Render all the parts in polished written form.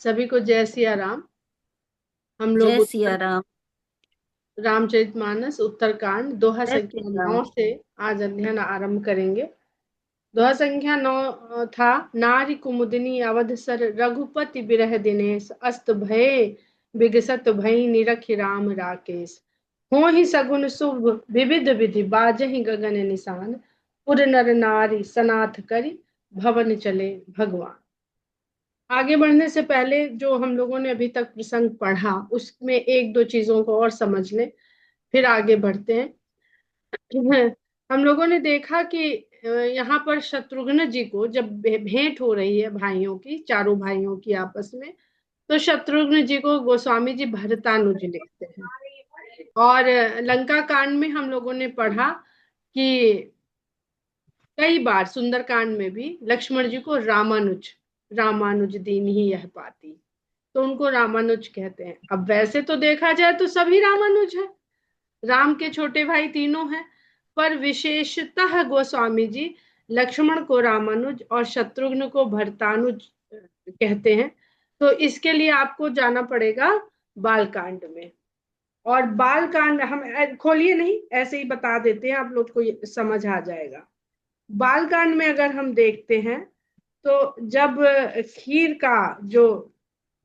सभी को जय सिया राम। हम लोग जय उत्तर सिया राम। रामचरितमानस उत्तरकांड दोहा जय संख्या सिया राम। 9 से आज अध्ययन आरंभ करेंगे। दोहा संख्या 9 था। नारी कुमुदिनी अवधसर रघुपति बिरह दिनेश अस्त भये बिगसत भई निरखि राम राकेश। होहि सगुन शुभ विविध विधि बाजहि गगन निशान पुर नर नारी सनाथ करि भवन चले भगवान। आगे बढ़ने से पहले जो हम लोगों ने अभी तक प्रसंग पढ़ा उसमें एक दो चीजों को और समझ लें, फिर आगे बढ़ते हैं। हम लोगों ने देखा कि यहाँ पर शत्रुघ्न जी को जब भेंट हो रही है भाइयों की, चारों भाइयों की आपस में, तो शत्रुघ्न जी को गोस्वामी जी भरतानुज लिखते हैं। और लंका कांड में हम लोगों ने पढ़ा कि कई बार सुंदरकांड में भी लक्ष्मण जी को रामानुज, रामानुज दीन ही यह पाती, तो उनको रामानुज कहते हैं। अब वैसे तो देखा जाए तो सभी रामानुज है, राम के छोटे भाई तीनों हैं, पर विशेषतः गोस्वामी जी लक्ष्मण को रामानुज और शत्रुघ्न को भरतानुज कहते हैं। तो इसके लिए आपको जाना पड़ेगा बालकांड में। और बालकांड हम खोलिए नहीं, ऐसे ही बता देते हैं, आप लोग को ये समझ आ जाएगा। बालकांड में अगर हम देखते हैं तो जब खीर का जो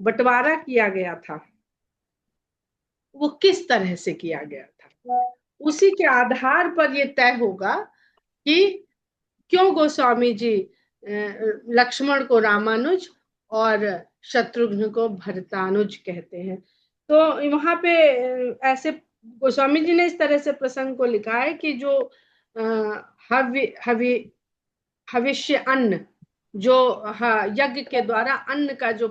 बंटवारा किया गया था वो किस तरह से किया गया था, उसी के आधार पर ये तय होगा कि क्यों गोस्वामी जी लक्ष्मण को रामानुज और शत्रुघ्न को भरतानुज कहते हैं। तो वहां पे ऐसे गोस्वामी जी ने इस तरह से प्रसंग को लिखा है कि जो हवि हवि भविष्य अन्न, जो यज्ञ के द्वारा अन्न का जो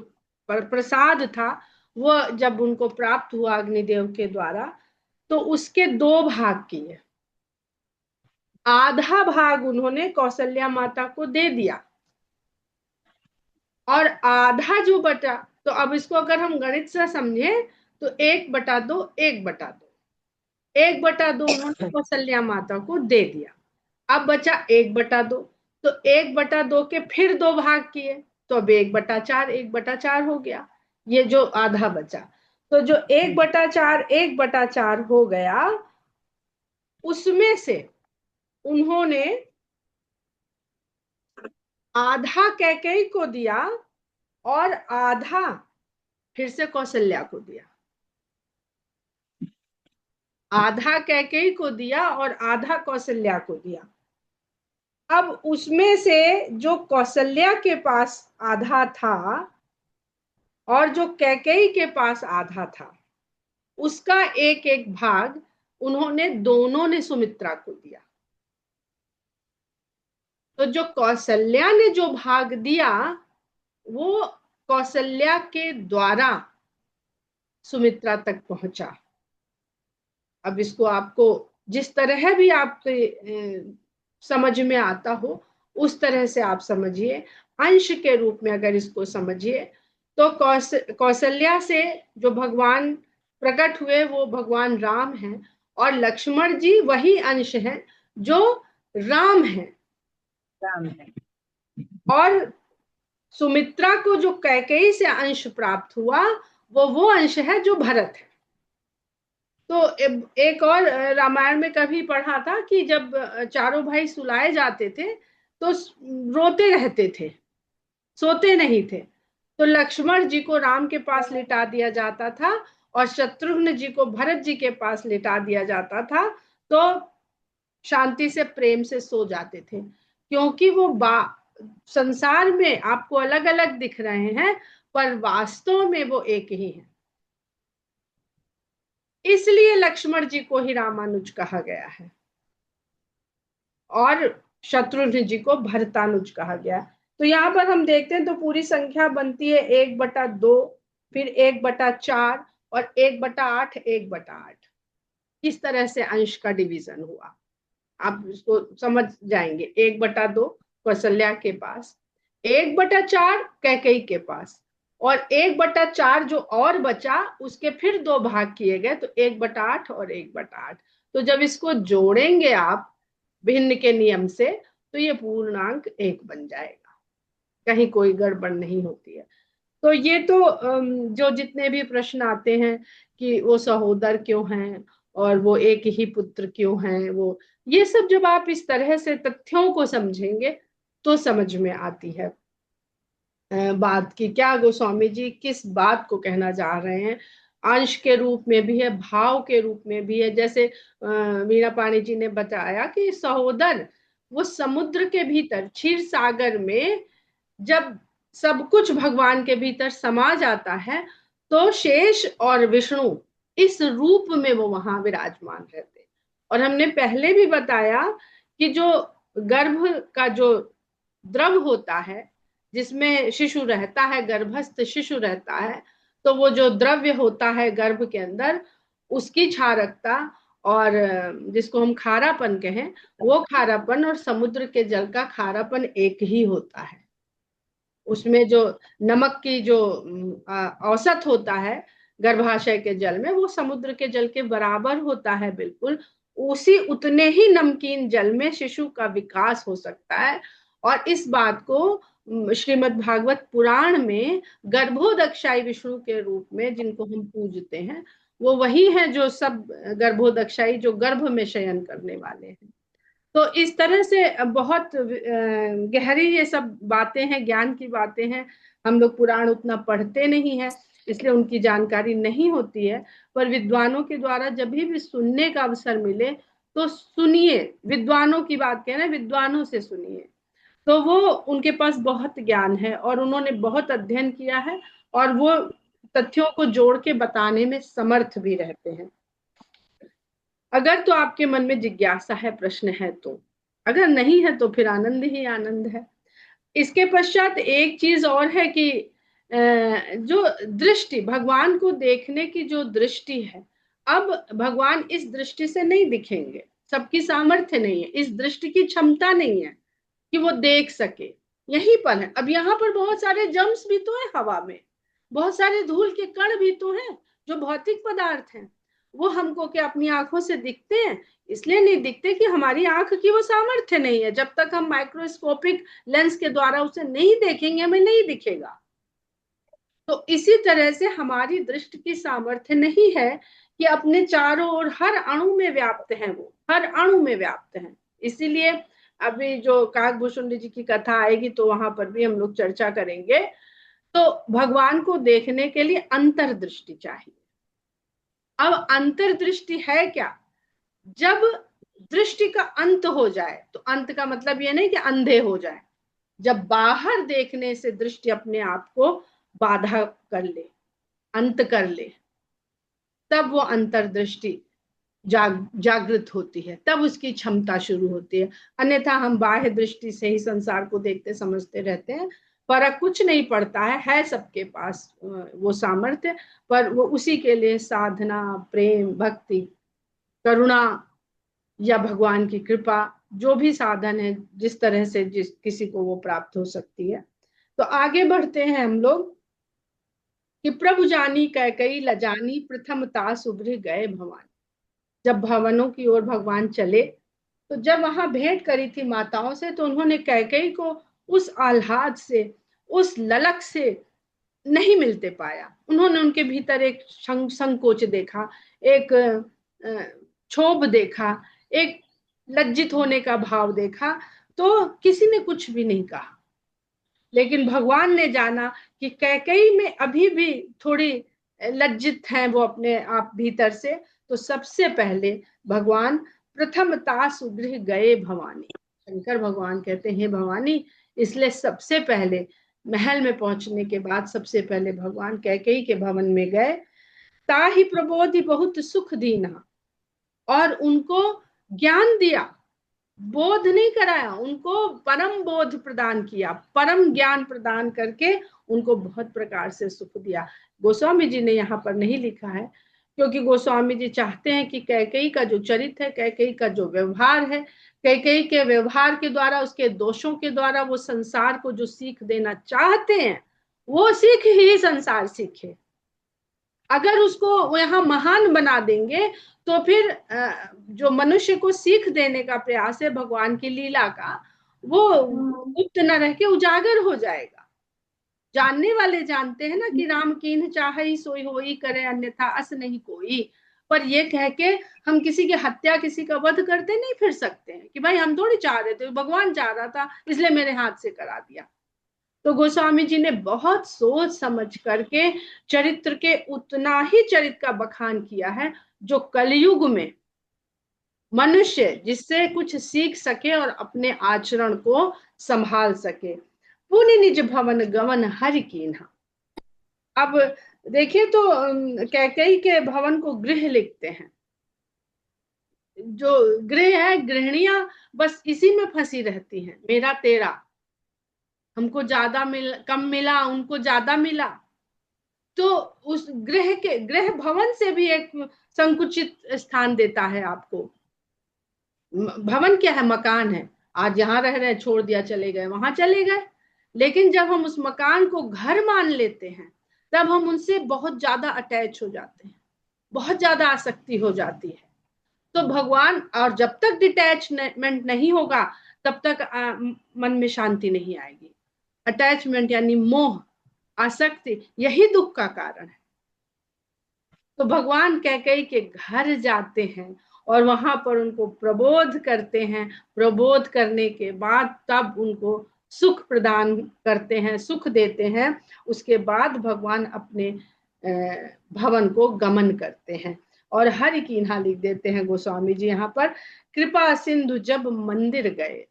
प्रसाद था, वो जब उनको प्राप्त हुआ अग्निदेव के द्वारा, तो उसके दो भाग किए। आधा भाग उन्होंने कौशल्या माता को दे दिया और आधा जो बचा, तो अब इसको अगर हम गणित से समझे तो 1/2, 1/2, 1/2 उन्होंने कौशल्या माता को दे दिया। अब बचा 1/2, तो 1/2 के फिर दो भाग किए, तो अब 1/4, 1/4 हो गया। ये जो आधा बचा, तो जो 1/4, 1/4 हो गया, उसमें से उन्होंने आधा कैकेयी को दिया और आधा फिर से कौशल्या को दिया। आधा कैकेयी को दिया और आधा कौशल्या को दिया। अब उसमें से जो कौशल्या के पास आधा था और जो कैकेयी के पास आधा था, उसका एक एक भाग उन्होंने दोनों ने सुमित्रा को दिया। तो जो कौशल्या ने जो भाग दिया वो कौशल्या के द्वारा सुमित्रा तक पहुंचा। अब इसको आपको जिस तरह भी आपके समझ में आता हो उस तरह से आप समझिए। अंश के रूप में अगर इसको समझिए तो कौशल्या से जो भगवान प्रकट हुए वो भगवान राम हैं, और लक्ष्मण जी वही अंश हैं जो राम हैं। राम है। और सुमित्रा को जो कैकेयी से अंश प्राप्त हुआ वो अंश है जो भरत है। तो एक और रामायण में कभी पढ़ा था कि जब चारों भाई सुलाए जाते थे तो रोते रहते थे, सोते नहीं थे। तो लक्ष्मण जी को राम के पास लिटा दिया जाता था और शत्रुघ्न जी को भरत जी के पास लिटा दिया जाता था, तो शांति से प्रेम से सो जाते थे। क्योंकि वो संसार में आपको अलग अलग दिख रहे हैं पर वास्तव में वो एक ही है। इसलिए लक्ष्मण जी को ही रामानुज कहा गया है और शत्रुघ्न जी को भरतानुज कहा गया। तो यहाँ पर हम देखते हैं तो पूरी संख्या बनती है 1/2, फिर 1/4 और 1/8, 1/8। किस तरह से अंश का डिवीजन हुआ आप इसको समझ जाएंगे। 1/2 कौशल्या के पास, 1/4 कैकेयी के पास, और 1/4 जो और बचा उसके फिर दो भाग किए गए, तो 1/8 और 1/8। तो जब इसको जोड़ेंगे आप भिन्न के नियम से तो ये पूर्णांक 1 बन जाएगा, कहीं कोई गड़बड़ नहीं होती है। तो ये तो जो जितने भी प्रश्न आते हैं कि वो सहोदर क्यों हैं और वो एक ही पुत्र क्यों हैं, वो ये सब जब आप इस तरह से तथ्यों को समझेंगे तो समझ में आती है बात की क्या गोस्वामी जी किस बात को कहना चाह रहे हैं। अंश के रूप में भी है, भाव के रूप में भी है। जैसे मीरा पाणी जी ने बताया कि सहोदर वो समुद्र के भीतर क्षीर सागर में जब सब कुछ भगवान के भीतर समा जाता है तो शेष और विष्णु इस रूप में वो वहां विराजमान रहते। और हमने पहले भी बताया कि जो गर्भ का जो द्रव होता है जिसमें शिशु रहता है, गर्भस्थ शिशु रहता है, तो वो जो द्रव्य होता है गर्भ के अंदर उसकी क्षारकता और जिसको हम खारापन कहें, वो खारापन और समुद्र के जल का खारापन एक ही होता है। उसमें जो नमक की जो औसत होता है गर्भाशय के जल में, वो समुद्र के जल के बराबर होता है बिल्कुल। उसी उतने ही नमकीन जल में शिशु का विकास हो सकता है। और इस बात को श्रीमद् भागवत पुराण में गर्भोदक्षाई विष्णु के रूप में जिनको हम पूजते हैं, वो वही है जो सब गर्भोदक्षाई जो गर्भ में शयन करने वाले हैं। तो इस तरह से बहुत गहरी ये सब बातें हैं, ज्ञान की बातें हैं। हम लोग पुराण उतना पढ़ते नहीं है इसलिए उनकी जानकारी नहीं होती है। पर विद्वानों के द्वारा जब भी सुनने का अवसर मिले तो सुनिए, विद्वानों की बात कह रहे हैं, विद्वानों से सुनिए। तो वो उनके पास बहुत ज्ञान है और उन्होंने बहुत अध्ययन किया है और वो तथ्यों को जोड़ के बताने में समर्थ भी रहते हैं। अगर तो आपके मन में जिज्ञासा है, प्रश्न है तो, अगर नहीं है तो फिर आनंद ही आनंद है। इसके पश्चात एक चीज और है कि जो दृष्टि भगवान को देखने की जो दृष्टि है, अब भगवान इस दृष्टि से नहीं दिखेंगे, सबकी सामर्थ्य नहीं है, इस दृष्टि की क्षमता नहीं है कि वो देख सके। यहीं पर है। अब यहाँ पर बहुत सारे जम्स भी तो है हवा में, बहुत सारे धूल के कण भी तो हैं जो भौतिक पदार्थ हैं। वो हमको क्या अपनी आंखों से दिखते हैं? इसलिए नहीं दिखते कि हमारी आंख की वो सामर्थ्य नहीं है। जब तक हम माइक्रोस्कोपिक लेंस के द्वारा उसे नहीं देखेंगे हमें नहीं दिखेगा। तो इसी तरह से हमारी दृष्टि की सामर्थ्य नहीं है कि अपने चारों ओर हर अणु में व्याप्त है, वो हर अणु में व्याप्त है। इसीलिए अभी जो काकभूषुंड जी की कथा आएगी तो वहां पर भी हम लोग चर्चा करेंगे। तो भगवान को देखने के लिए अंतर्दृष्टि चाहिए। अब अंतर्दृष्टि है क्या? जब दृष्टि का अंत हो जाए, तो अंत का मतलब ये नहीं कि अंधे हो जाए, जब बाहर देखने से दृष्टि अपने आप को बाधा कर ले, अंत कर ले, तब वो अंतर्दृष्टि जागृत होती है, तब उसकी क्षमता शुरू होती है। अन्यथा हम बाह्य दृष्टि से ही संसार को देखते समझते रहते हैं, फर्क कुछ नहीं पड़ता है सबके पास वो सामर्थ्य, पर वो उसी के लिए साधना, प्रेम, भक्ति, करुणा या भगवान की कृपा, जो भी साधन है जिस तरह से जिस किसी को वो प्राप्त हो सकती है। तो आगे बढ़ते हैं हम लोग कि प्रभु जानी कैकई लजानी प्रथम तास उभरे गए भवानी। जब भवनों की ओर भगवान चले तो जब वहां भेंट करी थी माताओं से तो उन्होंने कैकई को उस आह्लाद से, उस ललक से नहीं मिलते पाया। उन्होंने उनके भीतर एक संकोच देखा, एक क्षोभ देखा, एक लज्जित होने का भाव देखा। तो किसी ने कुछ भी नहीं कहा। लेकिन भगवान ने जाना कि कैकेयी में अभी भी थोड़ी लज्जित हैं वो अपने आप भीतर से। तो सबसे पहले भगवान प्रथम तास उगृह गए भवानी, शंकर भगवान कहते हैं भवानी, इसलिए सबसे पहले महल में पहुंचने के बाद सबसे पहले भगवान कैकेयी के भवन में गए। ताहि प्रबोधि बहुत सुख दीना, और उनको ज्ञान दिया, बोध नहीं कराया, उनको परम बोध प्रदान किया, परम ज्ञान प्रदान करके उनको बहुत प्रकार से सुख दिया। गोस्वामी जी ने यहाँ पर नहीं लिखा है क्योंकि गोस्वामी जी चाहते हैं कि कैकेयी का जो चरित्र है, कैकेयी का जो व्यवहार है, कैकेयी के व्यवहार के द्वारा, उसके दोषों के द्वारा वो संसार को जो सीख देना चाहते हैं वो सीख ही संसार सीखे। अगर उसको वो यहाँ महान बना देंगे तो फिर जो मनुष्य को सीख देने का प्रयास है भगवान की लीला का, वो गुप्त न रह के उजागर हो जाएगा। जानने वाले जानते हैं ना कि राम कीन्ह चाहई सोई होई करे अन्यथा अस नहीं कोई। पर ये कह के हम किसी की हत्या, किसी का वध करते नहीं फिर सकते हैं कि भाई हम थोड़ी चाह रहे थे, भगवान चाह रहा था इसलिए मेरे हाथ से करा दिया। तो गोस्वामी जी ने बहुत सोच समझ करके चरित्र के उतना ही चरित्र का बखान किया है जो कलयुग में मनुष्य जिससे कुछ सीख सके और अपने आचरण को संभाल सके। पुनि निज भवन गमन हरि कीन्हा। अब देखिए तो कैकेयी के भवन को गृह लिखते हैं। जो गृह है, गृहिणियां बस इसी में फंसी रहती हैं, मेरा तेरा, हमको ज्यादा कम मिला, उनको ज्यादा मिला। तो उस गृह के, गृह भवन से भी एक संकुचित स्थान देता है आपको। भवन क्या है? मकान है। आज यहाँ रह रहे, छोड़ दिया, चले गए, वहां चले गए। लेकिन जब हम उस मकान को घर मान लेते हैं तब हम उनसे बहुत ज्यादा अटैच हो जाते हैं, बहुत ज्यादा आसक्ति हो जाती है। तो भगवान, और जब तक डिटैचमेंट नहीं होगा तब तक मन में शांति नहीं आएगी। अटैचमेंट यानी मोह, आसक्ति, यही दुख का कारण है। तो भगवान कैकेयी के घर जाते हैं और वहां पर उनको प्रबोध करते हैं। प्रबोध करने के बाद तब उनको सुख प्रदान करते हैं, सुख देते हैं। उसके बाद भगवान अपने भवन को गमन करते हैं। और हरि कीन्हा लिख देते हैं गोस्वामी जी यहाँ पर, कृपा सिंधु जब मंदिर गए।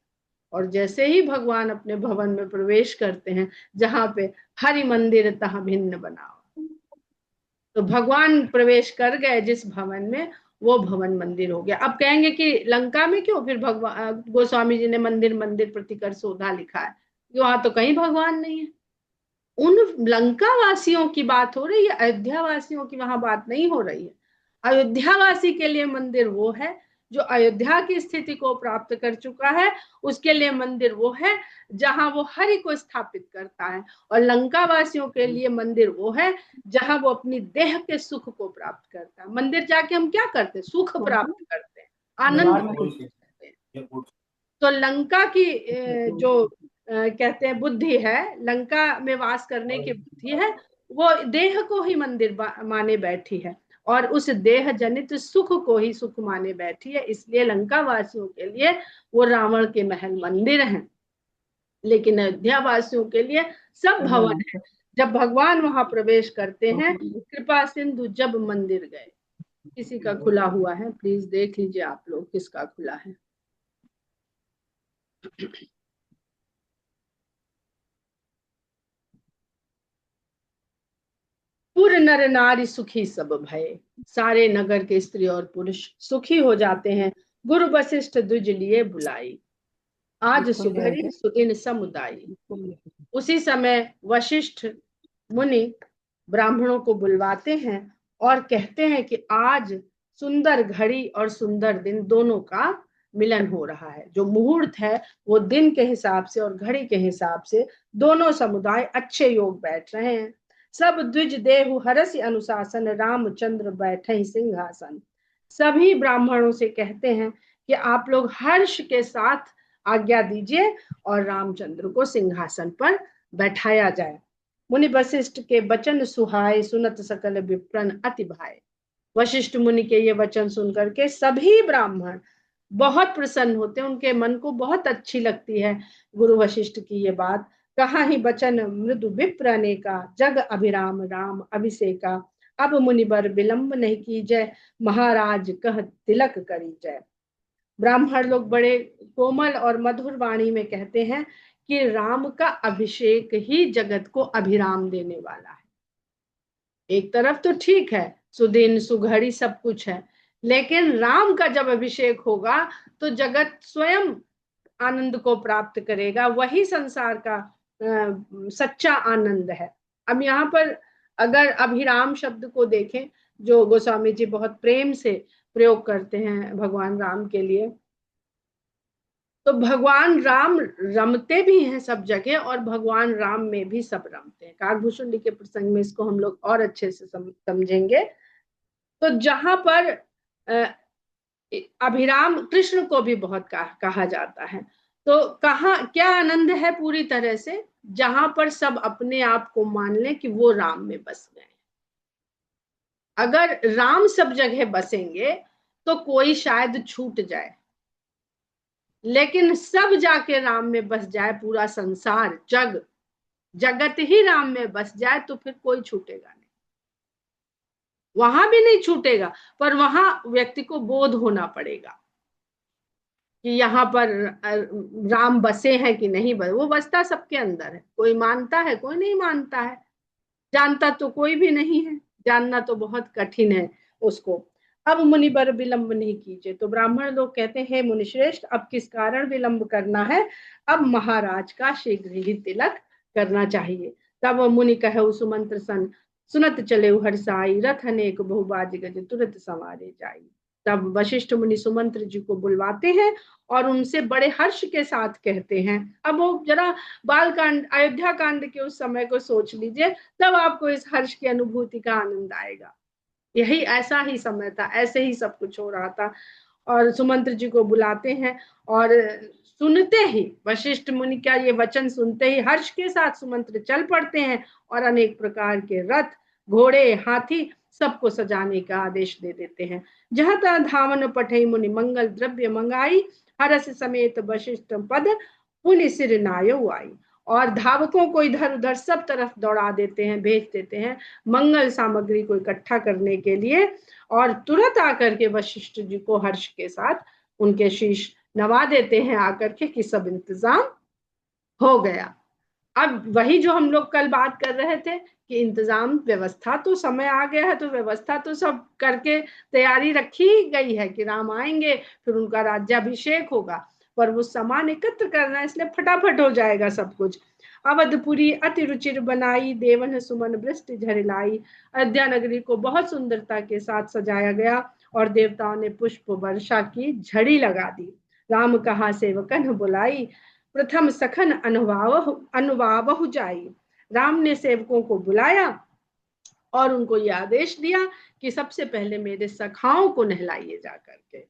और जैसे ही भगवान अपने भवन में प्रवेश करते हैं, जहां पे हरि मंदिर तहाँ भिन्न बनाओ, तो भगवान प्रवेश कर गए जिस भवन में, वो भवन मंदिर हो गया। अब कहेंगे कि लंका में क्यों फिर भगवान, गोस्वामी जी ने मंदिर मंदिर प्रतिकर शोधा लिखा है, वहां तो कहीं भगवान नहीं है। उन लंका वासियों की बात हो रही है, अयोध्या वासियों की वहां बात नहीं हो रही है। अयोध्या वासी के लिए मंदिर वो है जो अयोध्या की स्थिति को प्राप्त कर चुका है, उसके लिए मंदिर वो है जहां वो हरि को स्थापित करता है। और लंका वासियों के लिए मंदिर वो है जहां वो अपनी देह के सुख को प्राप्त करता है। मंदिर जाके हम क्या करते हैं? सुख प्राप्त करते हैं, आनंद प्राप्त करते हैं। तो लंका की जो कहते हैं बुद्धि है, लंका में वास करने की बुद्धि है, वो देह को ही मंदिर माने बैठी है और उस देह जनित सुख को ही सुख माने बैठी है। इसलिए लंका वासियों के लिए वो रावण के महल मंदिर हैं, लेकिन अयोध्या वासियों के लिए सब भवन है। जब भगवान वहां प्रवेश करते हैं, कृपा सिंधु जब मंदिर गए। किसी का खुला हुआ है, प्लीज देख लीजिए आप लोग किसका खुला है। पुर नर नारी सुखी सब भय। सारे नगर के स्त्री और पुरुष सुखी हो जाते हैं। गुरु वशिष्ठ द्विज लिए बुलाई, आज सुघड़ी सुदिन समुदाई। उसी समय वशिष्ठ मुनि ब्राह्मणों को बुलवाते हैं और कहते हैं कि आज सुंदर घड़ी और सुंदर दिन दोनों का मिलन हो रहा है। जो मुहूर्त है वो दिन के हिसाब से और घड़ी के हिसाब से दोनों समुदाय अच्छे योग बैठ रहे हैं। सब द्विज देहु हरसि अनुशासन, रामचंद्र बैठे सिंहासन। सभी ब्राह्मणों से कहते हैं कि आप लोग हर्ष के साथ आज्ञा दीजिए और रामचंद्र को सिंहासन पर बैठाया जाए। मुनि वशिष्ठ के वचन सुहाए, सुनत सकल विप्रन अति भाए। वशिष्ठ मुनि के ये वचन सुनकर के सभी ब्राह्मण बहुत प्रसन्न होते हैं, उनके मन को बहुत अच्छी लगती है गुरु वशिष्ठ की ये बात। कहा ही बचन मृदु विप्र अनेका, जग अभिराम राम अभिषेका। अब मुनिबर विलंब नहीं कीजय, महाराज कह तिलक करी जय। ब्राह्मण लोग बड़े कोमल और मधुर वाणी में कहते हैं कि राम का अभिषेक ही जगत को अभिराम देने वाला है। एक तरफ तो ठीक है, सुदिन सुघड़ी सब कुछ है, लेकिन राम का जब अभिषेक होगा तो जगत स्वयं आनंद को प्राप्त करेगा, वही संसार का सच्चा आनंद है। अब यहाँ पर अगर अभिराम शब्द को देखें, जो गोस्वामी जी बहुत प्रेम से प्रयोग करते हैं भगवान राम के लिए, तो भगवान राम रमते भी हैं सब जगह और भगवान राम में भी सब रमते हैं। काकभूषुंडी के प्रसंग में इसको हम लोग और अच्छे से समझेंगे। तो जहां पर अभिराम कृष्ण को भी बहुत कहा जाता है, तो कहाँ क्या आनंद है पूरी तरह से, जहां पर सब अपने आप को मान लें कि वो राम में बस गए। अगर राम सब जगह बसेंगे तो कोई शायद छूट जाए, लेकिन सब जाके राम में बस जाए, पूरा संसार जगत ही राम में बस जाए, तो फिर कोई छूटेगा नहीं, वहां भी नहीं छूटेगा। पर वहां व्यक्ति को बोध होना पड़ेगा कि यहाँ पर राम बसे हैं कि नहीं बसे। वो बसता सबके अंदर है, कोई मानता है कोई नहीं मानता है, जानता तो कोई भी नहीं है, जानना तो बहुत कठिन है उसको। अब मुनि बर विलंब नहीं कीजिए। तो ब्राह्मण लोग कहते हैं, मुनिश्रेष्ठ अब किस कारण विलंब करना है, अब महाराज का शीघ्र ही तिलक करना चाहिए। तब मुनि कहे सुमंत्र सन, सुनत चले हर्षाई, रथ अनेक बहुबाज गज तुरंत संवारे जाई। तब वशिष्ठ मुनि सुमंत्र जी को बुलवाते हैं और उनसे बड़े हर्ष के साथ कहते हैं। अब वो जरा बाल कांड, अयोध्या कांड के उस समय को सोच लीजिए, तब आपको इस हर्ष की अनुभूति का आनंद आएगा। यही ऐसा ही समय था, ऐसे ही सब कुछ हो रहा था। और सुमंत्र जी को बुलाते हैं और सुनते ही वशिष्ठ मुनि का ये वचन सुनते ही हर्ष के साथ सुमंत्र चल पड़ते हैं और अनेक प्रकार के रथ, घोड़े, हाथी सबको सजाने का आदेश दे देते हैं। जहां तहाँ धावन पठई मुनि मंगल द्रव्य मंगाई, हरस समेत वशिष्ठ पद पुनि सिर नायो आई। और धावकों को इधर उधर सब तरफ दौड़ा देते हैं, भेज देते हैं मंगल सामग्री को इकट्ठा करने के लिए। और तुरंत आकर के वशिष्ठ जी को हर्ष के साथ उनके शीश नवा देते हैं आकर के कि सब इंतजाम हो गया। अब वही जो हम लोग कल बात कर रहे थे कि इंतजाम व्यवस्था, तो समय आ गया है तो व्यवस्था तो सब करके तैयारी रखी ही गई है कि राम आएंगे, फिर उनका राज्याभिषेक होगा। पर वो सामान एकत्र करना है, इसलिए फटाफट हो जाएगा सब कुछ। अवधपुरी अति रुचिर बनाई, देवन सुमन वृष्टि झरिलाई। अयोध्या नगरी को बहुत सुंदरता के साथ सजाया गया और देवताओं ने पुष्प वर्षा की झड़ी लगा दी। राम कहा सेवकन बुलाई, प्रथम सखन अनुभाव जाई। राम ने सेवकों को बुलाया और उनको यह आदेश दिया कि सबसे पहले मेरे सखाओं को नहलाइए जा करके।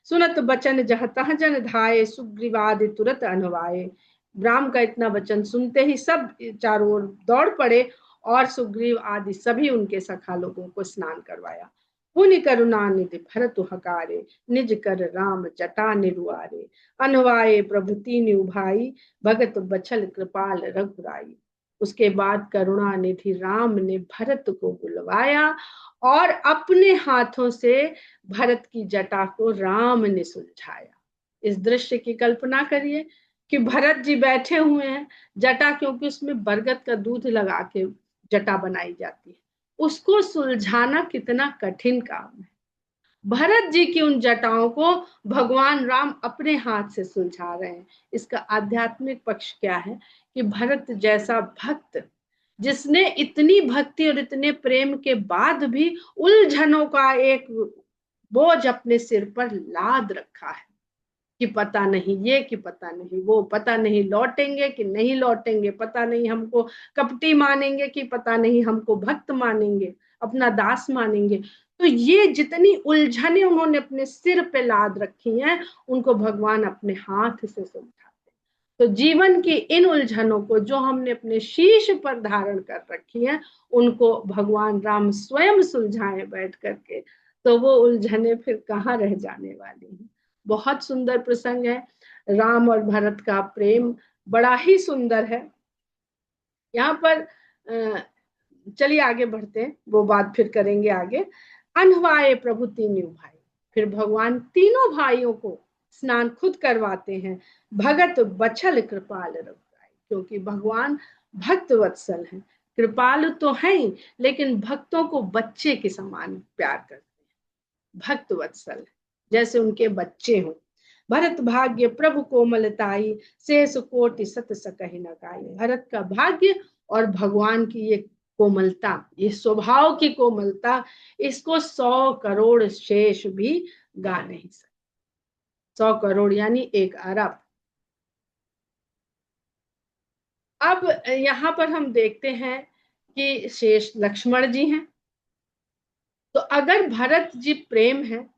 सुनत बचन जह तह जन धाये, सुग्रीवादि तुरत अनुवाये। राम का इतना वचन सुनते ही सब चारों ओर दौड़ पड़े और सुग्रीव आदि सभी उनके सखा लोगों को स्नान करवाया। पुनि करुणा निधि भरत हकारे, निज कर राम जटा निरुआरे। अनवाये प्रभु तीन उभाई, भगत बछल कृपाल रघुराई। उसके बाद करुणा निधि राम ने भरत को बुलवाया और अपने हाथों से भरत की जटा को राम ने सुलझाया। इस दृश्य की कल्पना करिए कि भरत जी बैठे हुए हैं, जटा क्योंकि उसमें बरगद का दूध लगा के जटा बनाई जाती है, उसको सुलझाना कितना कठिन काम है। भरत जी की उन जटाओं को भगवान राम अपने हाथ से सुलझा रहे हैं। इसका आध्यात्मिक पक्ष क्या है कि भरत जैसा भक्त, जिसने इतनी भक्ति और इतने प्रेम के बाद भी उलझनों का एक बोझ अपने सिर पर लाद रखा है कि पता नहीं ये, कि पता नहीं वो, पता नहीं लौटेंगे कि नहीं लौटेंगे, पता नहीं हमको कपटी मानेंगे कि पता नहीं हमको भक्त मानेंगे, अपना दास मानेंगे। तो ये जितनी उलझने उन्होंने अपने सिर पे लाद रखी हैं, उनको भगवान अपने हाथ से सुलझाते। तो जीवन की इन उलझनों को जो हमने अपने शीश पर धारण कर रखी हैं, उनको भगवान राम स्वयं सुलझाए बैठ करके, तो वो उलझने फिर कहाँ रह जाने वाली हैं। बहुत सुंदर प्रसंग है। राम और भरत का प्रेम बड़ा ही सुंदर है। यहाँ पर चलिए आगे बढ़ते हैं, वो बात फिर करेंगे आगे। अनवाये प्रभु तीनों भाई, फिर भगवान तीनों भाइयों को स्नान खुद करवाते हैं। भगत बछल कृपाल रघुराई, क्योंकि भगवान भक्त वत्सल हैं, कृपालु तो हैं लेकिन भक्तों को बच्चे के समान प्यार करते हैं, भक्त वत्सल, जैसे उनके बच्चे हों। भरत भाग्य प्रभु कोमलताई, शेष कोटि सत सकहि न गाई। भरत का भाग्य और भगवान की ये कोमलता, ये स्वभाव की कोमलता, इसको 100 करोड़ शेष भी गा नहीं सकते। 100 करोड़ यानी 1 अरब। अब यहाँ पर हम देखते हैं कि शेष लक्ष्मण जी हैं। तो अगर भरत जी प्रेम है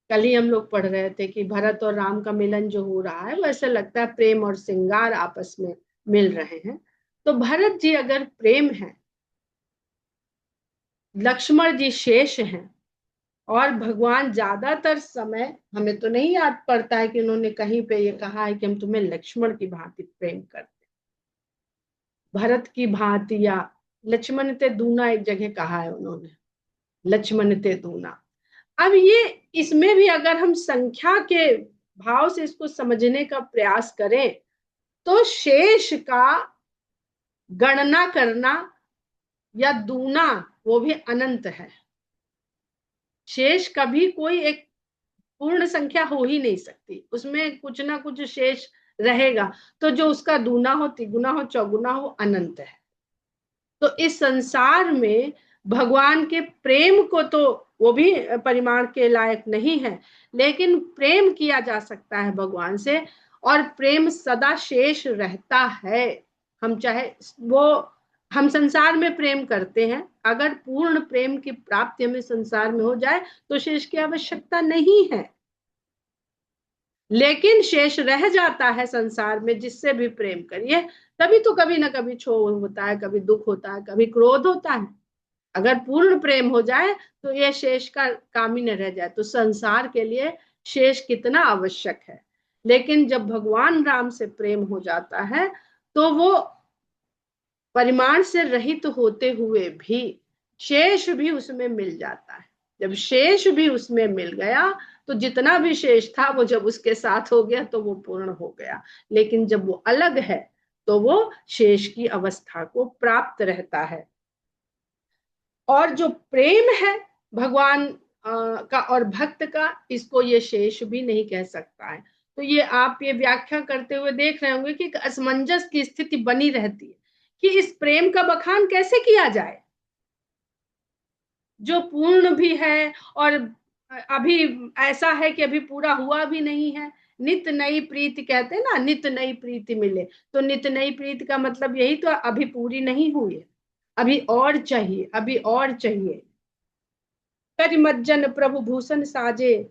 कल ही हम लोग पढ़ रहे थे कि भरत और राम का मिलन जो हो रहा है वो ऐसा लगता है प्रेम और श्रृंगार आपस में मिल रहे हैं। तो भरत जी अगर प्रेम है, लक्ष्मण जी शेष हैं, और भगवान ज्यादातर समय, हमें तो नहीं याद पड़ता है कि उन्होंने कहीं पे ये कहा है कि हम तुम्हें लक्ष्मण की भांति प्रेम करते, भरत की भांति, या लक्ष्मण ते दूना एक जगह कहा है उन्होंने, लक्ष्मण ते दूना। अब ये, इसमें भी अगर हम संख्या के भाव से इसको समझने का प्रयास करें तो शेष का गणना करना या दूना, वो भी अनंत है। शेष कभी कोई एक पूर्ण संख्या हो ही नहीं सकती, उसमें कुछ ना कुछ शेष रहेगा। तो जो उसका दूना हो, तिगुना हो, चौगुना हो, अनंत है। तो इस संसार में भगवान के प्रेम को तो वो भी परिमाण के लायक नहीं है, लेकिन प्रेम किया जा सकता है भगवान से, और प्रेम सदा शेष रहता है। हम चाहे वो, हम संसार में प्रेम करते हैं, अगर पूर्ण प्रेम की प्राप्ति हमें संसार में हो जाए तो शेष की आवश्यकता नहीं है। लेकिन शेष रह जाता है संसार में, जिससे भी प्रेम करिए, तभी तो कभी ना कभी क्षोभ होता है, कभी दुख होता है, कभी क्रोध होता है। अगर पूर्ण प्रेम हो जाए तो ये शेष का काम ही न रह जाए। तो संसार के लिए शेष कितना आवश्यक है। लेकिन जब भगवान राम से प्रेम हो जाता है तो वो परिमाण से रहित होते हुए भी शेष भी उसमें मिल जाता है। जब शेष भी उसमें मिल गया तो जितना भी शेष था वो जब उसके साथ हो गया तो वो पूर्ण हो गया। लेकिन जब वो अलग है तो वो शेष की अवस्था को प्राप्त रहता है। और जो प्रेम है भगवान का और भक्त का, इसको ये शेष भी नहीं कह सकता है। तो ये आप ये व्याख्या करते हुए देख रहे होंगे कि असमंजस की स्थिति बनी रहती है कि इस प्रेम का बखान कैसे किया जाए, जो पूर्ण भी है और अभी ऐसा है कि अभी पूरा हुआ भी नहीं है। नित नई प्रीति कहते हैं ना, नित नई प्रीति मिले। तो नित नई प्रीति का मतलब यही तो, अभी पूरी नहीं हुई है, अभी और चाहिए, अभी और चाहिए। करिमज्जन प्रभु भूषण साजे,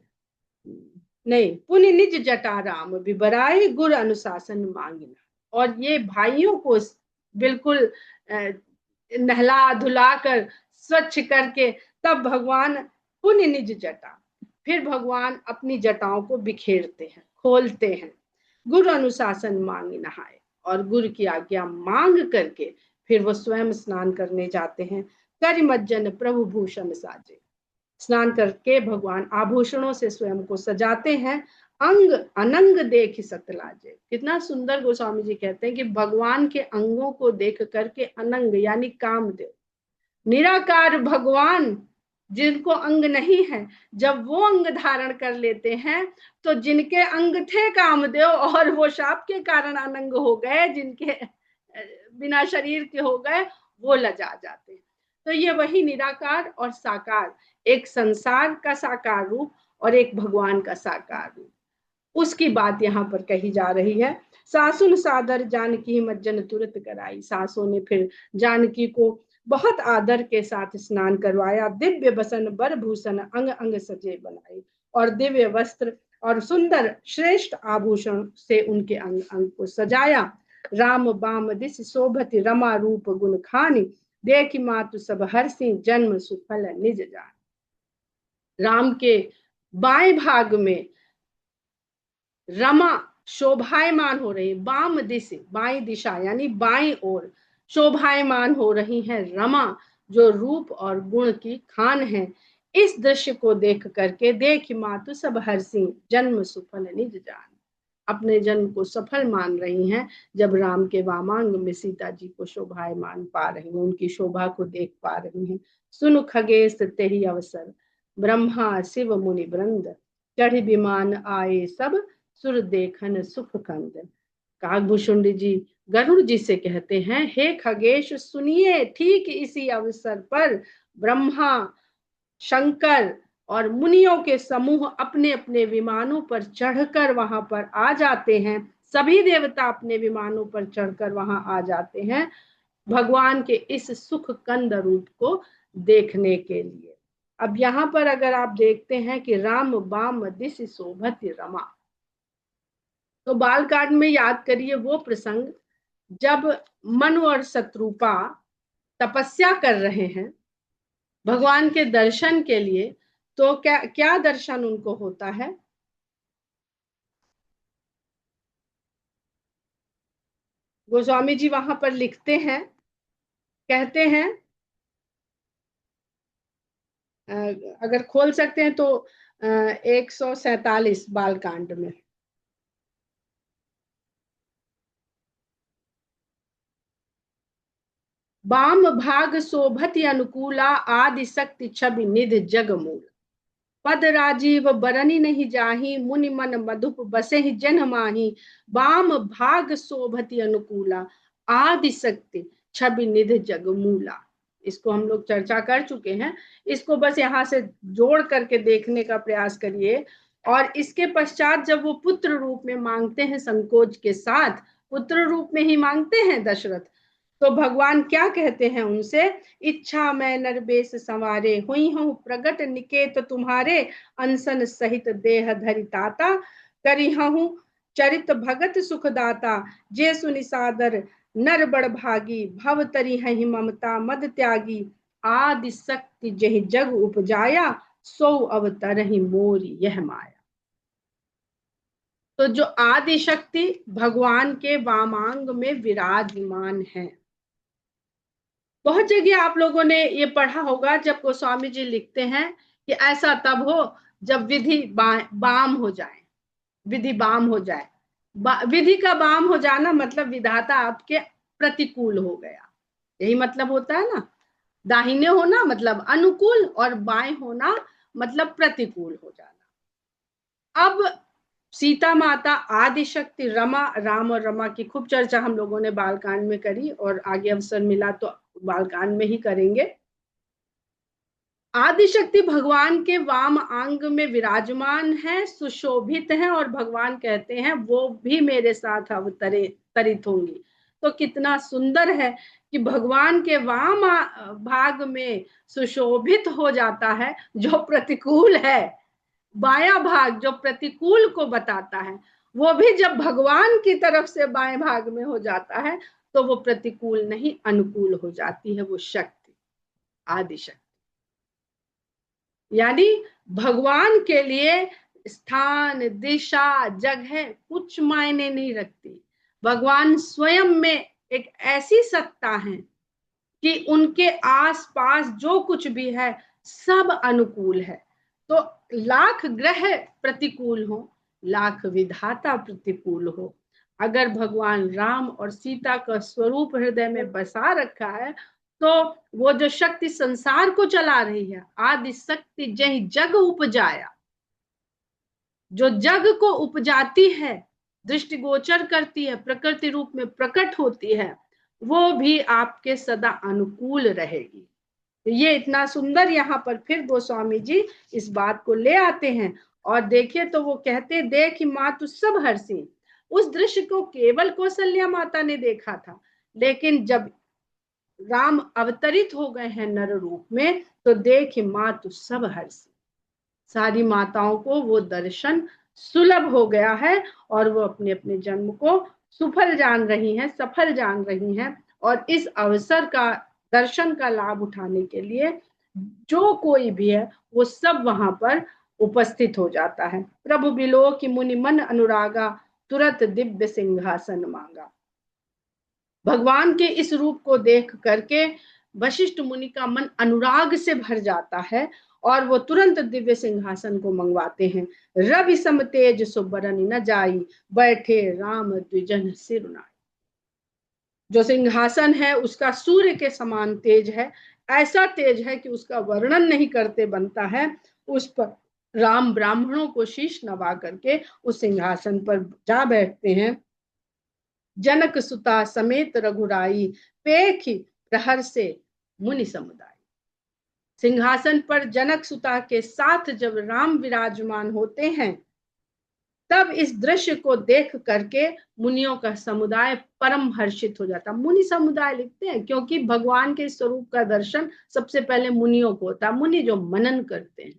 नहीं पुनि निज जटा राम बिबराए गुर अनुशासन मांगना। और ये भाइयों को बिल्कुल नहला धुला कर स्वच्छ करके तब भगवान पुनि निज जटा, फिर भगवान अपनी जटाओं को बिखेरते हैं, खोलते हैं, गुरु अनुशासन मांग नहाए, और गुरु की आज्ञा मांग करके फिर वो स्वयं स्नान करने जाते हैं। करिमज्जन प्रभु भूषण साजे, स्नान करके भगवान आभूषणों से स्वयं को सजाते हैं। अंग अनंग देख सतलाजे, कितना सुंदर गोस्वामी जी कहते हैं कि भगवान के अंगों को देख करके अनंग यानी कामदेव, निराकार भगवान जिनको अंग नहीं है, जब वो अंग धारण कर लेते हैं तो जिनके अंग थे कामदेव और वो शाप के कारण अनंग हो गए, जिनके बिना शरीर के हो गए, वो लजा जाते हैं। तो ये वही निराकार और साकार, एक संसार का साकार रूप और एक भगवान का साकार रूप, उसकी बात यहाँ पर कही जा रही है। सासुन सादर जानकी मज्जन तुरंत कराई, सासों ने फिर जानकी को बहुत आदर के साथ स्नान करवाया। दिव्य बसन बर भूषण अंग अंग सजे बनाई, और दिव्य वस्त्र और सुंदर श्रेष्ठ आभूषण से उनके अंग अंग को सजाया। राम बाम दिस शोभति रमा रूप गुण खानी, देखी मातु सब हर्षि जन्म सुफल निज जान। राम के बाएं भाग में रमा शोभायमान हो रही, बाम दिशा बाई दिशा यानी बाई ओर शोभायमान हो रही है रमा, जो रूप और गुण की खान है। इस दृश्य को देख करके देख मातु सब हर्षि जन्म सुफल निज जान, अपने जन्म को सफल मान रही हैं जब राम के वामांग में सीता जी को शोभायमान पा रही हैं, उनकी शोभा को देख पा रही हैं। सुन खगेश तेहि अवसर ब्रह्मा शिव मुनि वृंद, चढ़ विमान आए सब सुर देखन सुख कंद। काकभूषुंड जी गरुड़ जी से कहते हैं, हे खगेश सुनिए, ठीक इसी अवसर पर ब्रह्मा शंकर और मुनियों के समूह अपने अपने विमानों पर चढ़कर वहां पर आ जाते हैं। सभी देवता अपने विमानों पर चढ़कर वहां आ जाते हैं भगवान के इस सुख कंद रूप को देखने के लिए। अब यहाँ पर अगर आप देखते हैं कि राम बाम दिस शोभति रमा, तो बालकांड में याद करिए वो प्रसंग जब मनु और शत्रुपा तपस्या कर रहे हैं भगवान के दर्शन के लिए। तो क्या क्या दर्शन उनको होता है? गोस्वामी जी वहां पर लिखते हैं, कहते हैं, अगर खोल सकते हैं तो 147 बालकांड में। वाम भाग शोभति अनुकूला आदि शक्ति छवि निधि जग मूल। पद राजीव बरनी नहीं जाही मुनि मन मधुप बसे ही जन माही। वाम भाग शोभति अनुकूला आदि शक्ति छवि निधि जग मूला। इसको हम लोग चर्चा कर चुके हैं, इसको बस यहाँ से जोड़ करके देखने का प्रयास करिए। और इसके पश्चात जब वो पुत्र रूप में मांगते हैं, संकोच के साथ पुत्र रूप में ही मांगते हैं दशरथ, तो भगवान क्या कहते हैं उनसे? इच्छा मैं नरबेश संवारे हुई हूँ प्रगट निकेत तुम्हारे। अनसन सहित देह धरिताता करी हूँ चरित भगत सुखदाता। जे सुनि सादर नर बड़ भागी भव तरी हहि ममता मद त्यागी। आदि शक्ति जहि जग उपजाया सो अवतर ही मोरी यह माया। तो जो आदि शक्ति भगवान के वामांग में विराजमान है। बहुत जगह आप लोगों ने ये पढ़ा होगा जब गोस्वामी जी लिखते हैं कि ऐसा तब हो जब विधि बाम हो जाए, विधि बाम हो जाए। विधि का बाम हो जाना मतलब विधाता आपके प्रतिकूल हो गया, यही मतलब होता है ना। दाहिने होना मतलब अनुकूल और बाएं होना मतलब प्रतिकूल हो जाना। अब सीता माता आदि शक्ति रमा, राम और रमा की खूब चर्चा हम लोगों ने बालकांड में करी और आगे अवसर मिला तो बालकांड में ही करेंगे। आदिशक्ति भगवान के वाम अंग में विराजमान है, सुशोभित है और भगवान कहते हैं वो भी मेरे साथ अवतरित होंगी। तो कितना सुंदर है कि भगवान के वाम भाग में सुशोभित हो जाता है जो प्रतिकूल है, बाया भाग जो प्रतिकूल को बताता है वो भी जब भगवान की तरफ से बाएं भाग में हो जाता है तो वो प्रतिकूल नहीं अनुकूल हो जाती है वो शक्ति, आदि शक्ति। यानी भगवान के लिए स्थान, दिशा, जगह कुछ मायने नहीं रखती। भगवान स्वयं में एक ऐसी सत्ता है कि उनके आसपास जो कुछ भी है सब अनुकूल है। तो लाख ग्रह प्रतिकूल हो, लाख विधाता प्रतिकूल हो, अगर भगवान राम और सीता का स्वरूप हृदय में बसा रखा है तो वो जो शक्ति संसार को चला रही है, आदि शक्ति जही जग उपजाया, जो जग को उपजाती है, दृष्टिगोचर करती है, प्रकृति रूप में प्रकट होती है, वो भी आपके सदा अनुकूल रहेगी। ये इतना सुंदर यहाँ पर फिर गोस्वामी जी इस बात को ले आते हैं। और देखिए तो वो कहते, देख मातु सब हर्षी। उस दृश्य को केवल कौशल्या माता ने देखा था, लेकिन जब राम अवतरित हो गए हैं नर रूप में तो देख मातु सब हर्षी, सारी माताओं को वो दर्शन सुलभ हो गया है और वो अपने अपने जन्म को सुफल जान रही हैं, सफल जान रही हैं। और इस अवसर का, दर्शन का लाभ उठाने के लिए जो कोई भी है वो सब वहां पर उपस्थित हो जाता है। प्रभु बिलो की मुनि मन अनुरागा तुरंत दिव्य सिंहासन मांगा। भगवान के इस रूप को देख करके वशिष्ठ मुनि का मन अनुराग से भर जाता है और वो तुरंत दिव्य सिंहासन को मंगवाते हैं। रवि सम तेज सुबरन न जाई बैठे राम द्विजन सिरुनाई। जो सिंहासन है उसका सूर्य के समान तेज है, ऐसा तेज है कि उसका वर्णन नहीं करते बनता है। उस पर राम ब्राह्मणों को शीश नवा करके उस सिंहासन पर जा बैठते हैं। जनक सुता समेत रघुराई पेखी प्रहर से मुनि समुदाय। सिंहासन पर जनक सुता के साथ जब राम विराजमान होते हैं तब इस दृश्य को देख करके मुनियों का समुदाय परम हर्षित हो जाता। मुनि समुदाय लिखते हैं क्योंकि भगवान के स्वरूप का दर्शन सबसे पहले मुनियों को होता है। मुनि जो मनन करते हैं,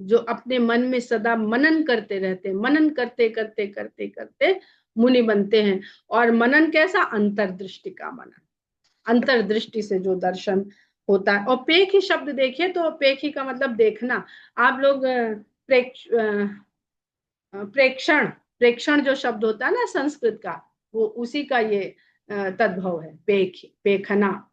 जो अपने मन में सदा मनन करते रहते हैं, मनन करते करते करते करते मुनि बनते हैं। और मनन कैसा? अंतर्दृष्टि का मनन, अंतर्दृष्टि से जो दर्शन होता है। और पेखी शब्द देखिए तो पेखी का मतलब देखना। आप लोग प्रेक्षण, प्रेक्षण जो शब्द होता है ना संस्कृत का, वो उसी का ये तद्भव है, पेखी, पेखना।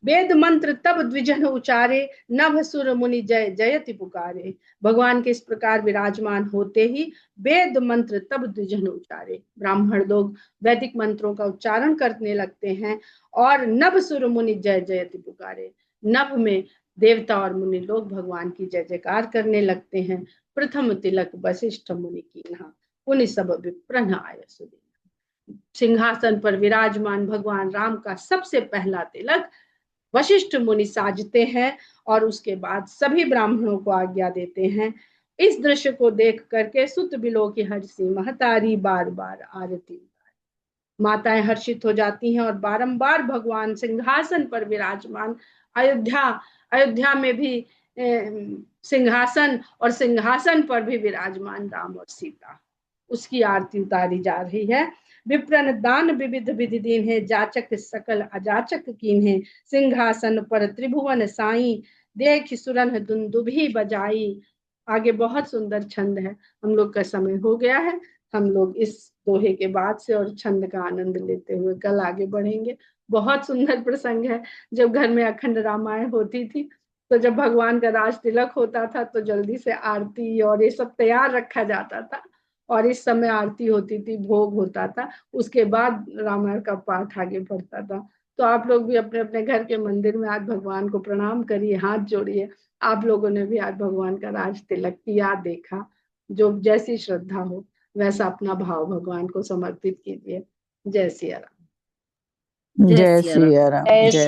वेद मंत्र तब द्विजन उचारे, नभ सुर मुनि जय जयति पुकारे। भगवान के इस प्रकार विराजमान होते ही वेद मंत्र तब द्विजन उचारे, ब्राह्मण लोग वैदिक मंत्रों का उच्चारण करने लगते हैं। और नभ सुर मुनि जय जयति पुकारे, नभ में देवता और मुनि लोग भगवान की जय जयकार करने लगते हैं। प्रथम तिलक वशिष्ठ मुनि की नहा, पुनि सब विप्रन आय सुदीन। सिंहासन पर विराजमान भगवान राम का सबसे पहला तिलक वशिष्ठ मुनि साजते हैं और उसके बाद सभी ब्राह्मणों को आज्ञा देते हैं। इस दृश्य को देख करके सुत बिलो की हर्षी महतारी बार बार आरती, माताएं हर्षित हो जाती हैं और बारंबार भगवान सिंहासन पर विराजमान, अयोध्या, अयोध्या में भी सिंहासन, और सिंहासन पर भी विराजमान राम और सीता, उसकी आरती उतारी जा रही है। विप्रन दान विविध विधि दीन है, जाचक सकल अजाचक कीन है। सिंहासन पर त्रिभुवन साई, देख सुरन दुंदुभी बजाई। आगे बहुत सुंदर छंद है। हम लोग का समय हो गया है, हम लोग इस दोहे के बाद से और छंद का आनंद लेते हुए कल आगे बढ़ेंगे। बहुत सुंदर प्रसंग है। जब घर में अखंड रामायण होती थी तो जब भगवान का राज तिलक होता था तो जल्दी से आरती और ये सब तैयार रखा जाता था, और इस समय आरती होती थी, भोग होता था, उसके बाद रामायण का पाठ आगे बढ़ता था। तो आप लोग भी अपने अपने घर के मंदिर में आज भगवान को प्रणाम करिए, हाथ जोड़िए। आप लोगों ने भी आज भगवान का राज तिलक किया, देखा, जो जैसी श्रद्धा हो वैसा अपना भाव भगवान को समर्पित कीजिए। जय सिया राम। जय सिया राम। जय श्री